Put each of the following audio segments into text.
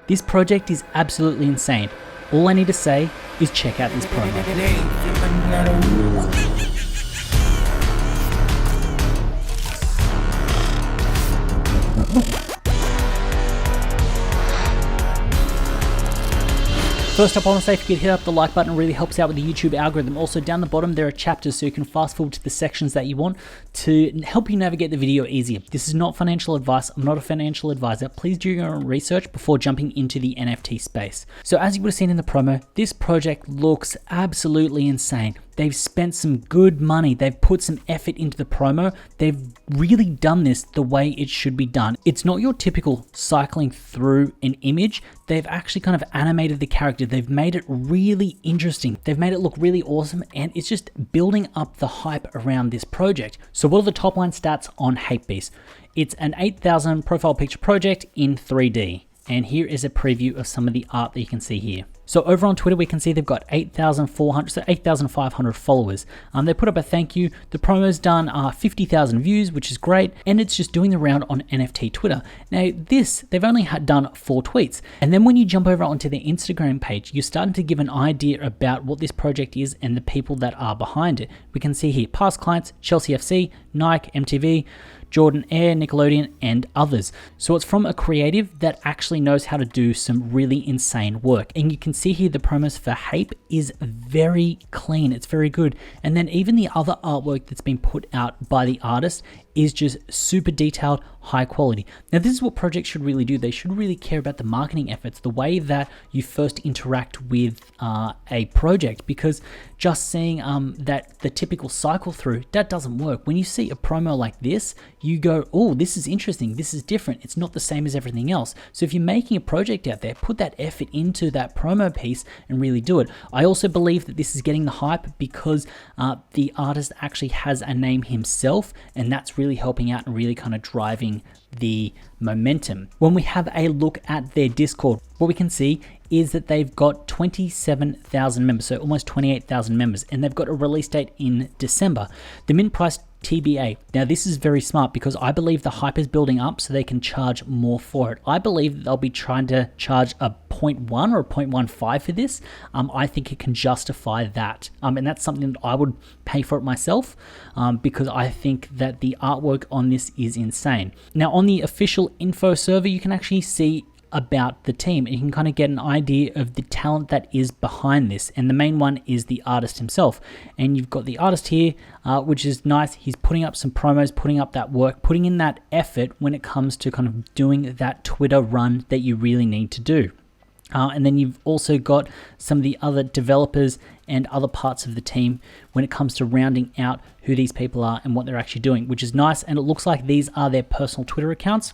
This project is absolutely insane. All I need to say is check out this promo. First up, I want to say if you could hit up the like button, it really helps out with the YouTube algorithm. Also, down the bottom, there are chapters so you can fast forward to the sections that you want to help you navigate the video easier. This is not financial advice. I'm not a financial advisor. Please do your own research before jumping into the NFT space. So as you would have seen in the promo, this project looks absolutely insane. They've spent some good money. They've put some effort into the promo. They've really done this the way it should be done. It's not your typical cycling through an image. They've actually kind of animated the character. They've made it really interesting. They've made it look really awesome, and it's just building up the hype around this project. So what are the top line stats on Hape Beast? It's an 8,000 profile picture project in 3D. And here is a preview of some of the art that you can see here. So over on Twitter, we can see they've got 8,500 followers. They put up a thank you. The promo's done 50,000 views, which is great. And it's just doing the round on NFT Twitter. Now this, they've only done 4 tweets. And then when you jump over onto their Instagram page, you're starting to give an idea about what this project is and the people that are behind it. We can see here past clients, Chelsea FC, Nike, MTV, Jordan Air, Nickelodeon, and others. So it's from a creative that actually knows how to do some really insane work. And you can see here the promos for Hape is very clean. It's very good. And then even the other artwork that's been put out by the artist is just super detailed, high quality. Now this is what projects should really do. They should really care about the marketing efforts, the way that you first interact with a project, because just seeing that the typical cycle through, that doesn't work. When you see a promo like this, you go, oh, this is interesting, this is different, it's not the same as everything else. So if you're making a project out there, put that effort into that promo piece and really do it. I also believe that this is getting the hype because the artist actually has a name himself, and that's really helping out and really kind of driving the momentum. When we have a look at their Discord, what we can see is that they've got 27,000 members, so almost 28,000 members, and they've got a release date in December. The mint price TBA. Now this is very smart because I believe the hype is building up so they can charge more for it. I believe that they'll be trying to charge a 0.1 or a 0.15 for this. I think it can justify that. And that's something that I would pay for it myself because I think that the artwork on this is insane. Now on the official info server, you can actually see about the team, and you can kind of get an idea of the talent that is behind this, and the main one is the artist himself. And you've got the artist here, which is nice. He's putting up some promos, putting up that work, putting in that effort when it comes to kind of doing that Twitter run that you really need to do. And then you've also got some of the other developers and other parts of the team when it comes to rounding out who these people are and what they're actually doing, which is nice. And it looks like these are their personal Twitter accounts.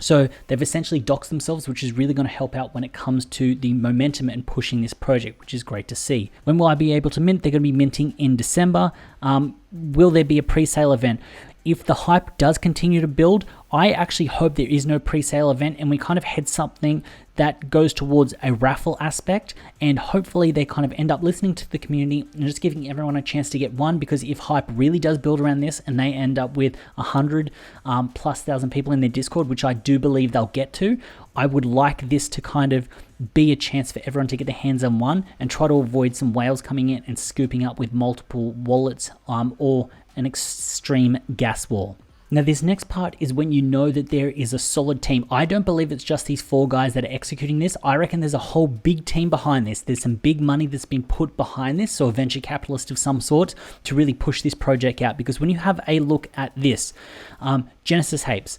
So they've essentially doxed themselves, which is really going to help out when it comes to the momentum and pushing this project, which is great to see. When will I be able to mint? They're going to be minting in December. Will there be a pre-sale event? If the hype does continue to build, I actually hope there is no pre-sale event and we kind of head something that goes towards a raffle aspect, and hopefully they kind of end up listening to the community and just giving everyone a chance to get one, because if hype really does build around this and they end up with 100,000+ people in their Discord, which I do believe they'll get to, I would like this to kind of be a chance for everyone to get their hands on one and try to avoid some whales coming in and scooping up with multiple wallets or an extreme gas wall. Now this next part is when you know that there is a solid team. I don't believe it's just these 4 guys that are executing this. I reckon there's a whole big team behind this. There's some big money that's been put behind this, so a venture capitalist of some sort, to really push this project out. Because when you have a look at this, Genesis Hapes,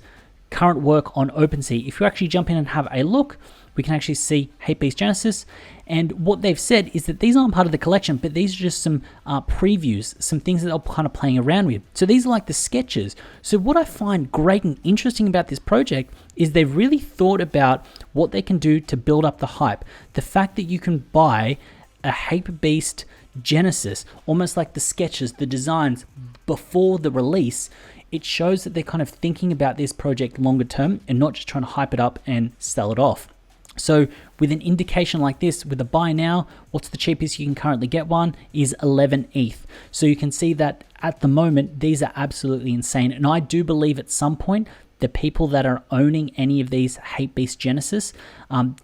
current work on OpenSea, if you actually jump in and have a look, we can actually see Hape Beast Genesis, and what they've said is that these aren't part of the collection, but these are just some previews, some things that they're kind of playing around with. So these are like the sketches. So what I find great and interesting about this project is they've really thought about what they can do to build up the hype. The fact that you can buy a Hape Beast Genesis, almost like the sketches, the designs before the release, it shows that they're kind of thinking about this project longer term and not just trying to hype it up and sell it off. So with an indication like this, with a buy now, what's the cheapest you can currently get one is 11 ETH. So you can see that at the moment, these are absolutely insane. And I do believe at some point the people that are owning any of these Hape Beast Genesis,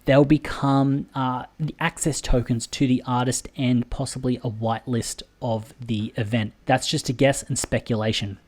they'll become the access tokens to the artist and possibly a whitelist of the event. That's just a guess and speculation.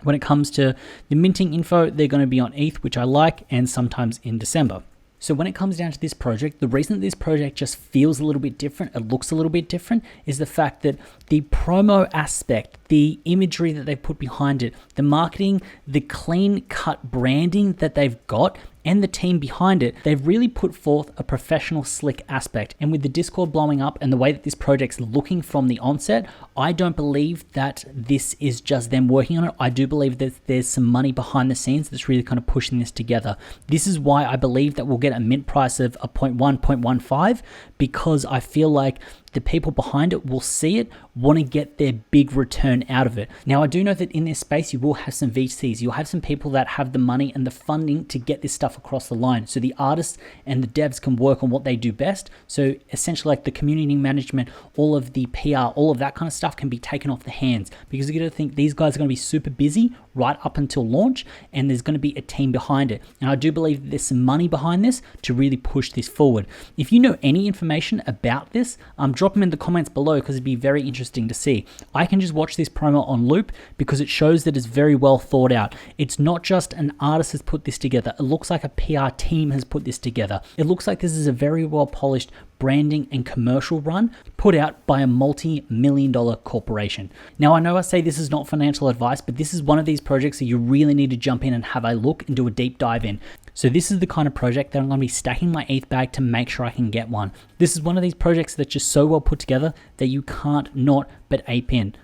When it comes to the minting info, they're going to be on ETH, which I like, and sometimes in December. So when it comes down to this project, the reason that this project just feels a little bit different, it looks a little bit different, is the fact that the promo aspect, the imagery that they've put behind it, the marketing, the clean cut branding that they've got, and the team behind it, they've really put forth a professional, slick aspect. And with the Discord blowing up and the way that this project's looking from the onset, I don't believe that this is just them working on it. I do believe that there's some money behind the scenes that's really kind of pushing this together. This is why I believe that we'll get a mint price of a 0.1, 0.15, because I feel like the people behind it will see it, want to get their big return out of it. Now, I do know that in this space, you will have some VCs. You'll have some people that have the money and the funding to get this stuff across the line. So the artists and the devs can work on what they do best. So essentially like the community management, all of the PR, all of that kind of stuff can be taken off the hands, because you're going to think these guys are going to be super busy right up until launch, and there's going to be a team behind it. And I do believe that there's some money behind this to really push this forward. If you know any information about this, drop them in the comments below, because it'd be very interesting to see. I can just watch this promo on loop because it shows that it's very well thought out. It's not just an artist has put this together. It looks like a PR team has put this together. It looks like this is a very well polished branding and commercial run put out by a multi-million-dollar corporation. Now, I know I say this is not financial advice, but this is one of these projects that you really need to jump in and have a look and do a deep dive in. So this is the kind of project that I'm going to be stacking my ETH bag to make sure I can get one. This is one of these projects that's just so well put together that you can't not but ape in.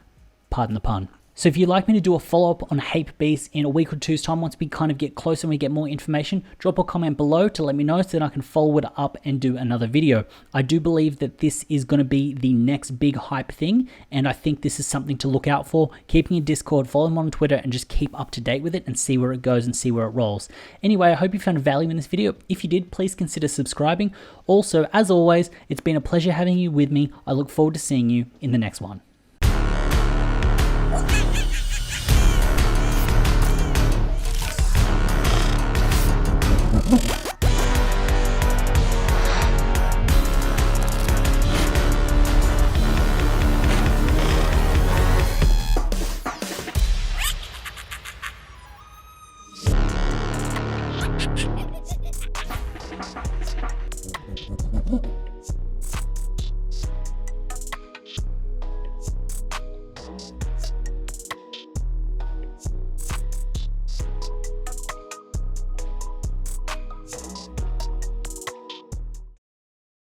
Pardon the pun. So if you'd like me to do a follow-up on Hape Beast in a week or two's time, once we kind of get closer and we get more information, drop a comment below to let me know so that I can follow it up and do another video. I do believe that this is going to be the next big hype thing, and I think this is something to look out for. Keeping in Discord, follow them on Twitter, and just keep up to date with it and see where it goes and see where it rolls. Anyway, I hope you found value in this video. If you did, please consider subscribing. Also, as always, it's been a pleasure having you with me. I look forward to seeing you in the next one. Huh.